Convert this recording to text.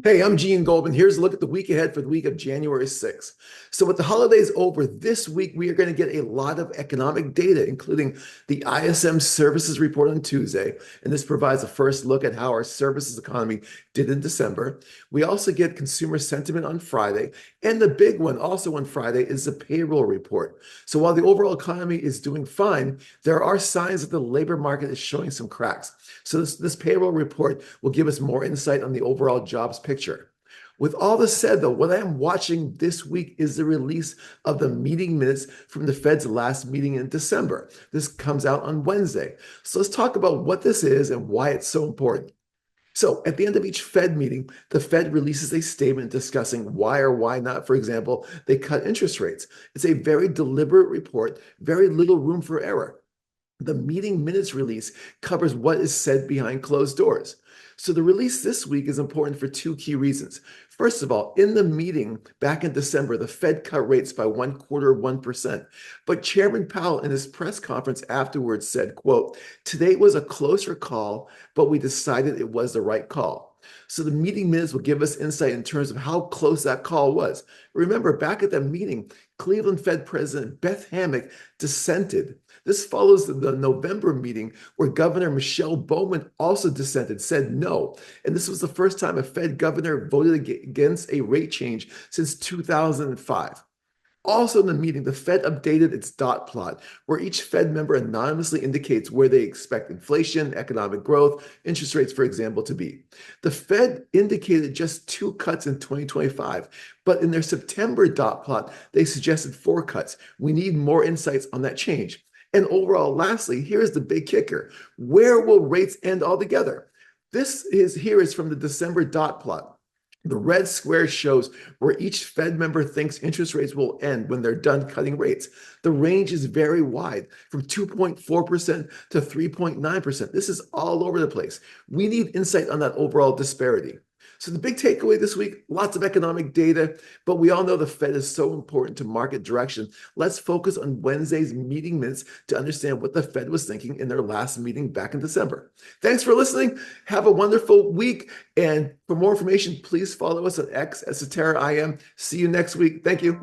Hey, I'm Gene Goldman. Here's a look at the week ahead for the week of January 6th. So with the holidays over this week, we are going to get a lot of economic data, including the ISM services report on Tuesday. And this provides a first look at how our services economy did in December. We also get consumer sentiment on Friday. And the big one also on Friday is the payroll report. So while the overall economy is doing fine, there are signs that the labor market is showing some cracks. So this payroll report will give us more insight on the overall jobs picture. With all this said, though, what I am watching this week is the release of the meeting minutes from the Fed's last meeting in December. This comes out on Wednesday. So let's talk about what this is and why it's so important. So at the end of each Fed meeting, the Fed releases a statement discussing why or why not, for example, they cut interest rates. It's a very deliberate report, very little room for error. The meeting minutes release covers what is said behind closed doors. So the release this week is important for two key reasons. First of all, in the meeting back in December, the Fed cut rates by 1/4%. But Chairman Powell in his press conference afterwards said, quote, "Today was a closer call, but we decided it was the right call." So the meeting minutes will give us insight in terms of how close that call was. Remember, back at that meeting, Cleveland Fed President Beth Hammack dissented. This follows the November meeting where Governor Michelle Bowman also dissented, said no. And this was the first time a Fed governor voted against a rate change since 2005. Also in the meeting, the Fed updated its dot plot, where each Fed member anonymously indicates where they expect inflation, economic growth, interest rates, for example, to be. The Fed indicated just 2 cuts in 2025, but in their September dot plot, they suggested 4 cuts. We need more insights on that change. And overall, lastly, here's the big kicker. Where will rates end altogether? Here is from the December dot plot. The red square shows where each Fed member thinks interest rates will end when they're done cutting rates. The range is very wide, from 2.4% to 3.9%. This is all over the place. We need insight on that overall disparity. So the big takeaway this week, lots of economic data, but we all know the Fed is so important to market direction. Let's focus on Wednesday's meeting minutes to understand what the Fed was thinking in their last meeting back in December. Thanks for listening. Have a wonderful week. And for more information, please follow us on X at Cetera IM. See you next week. Thank you.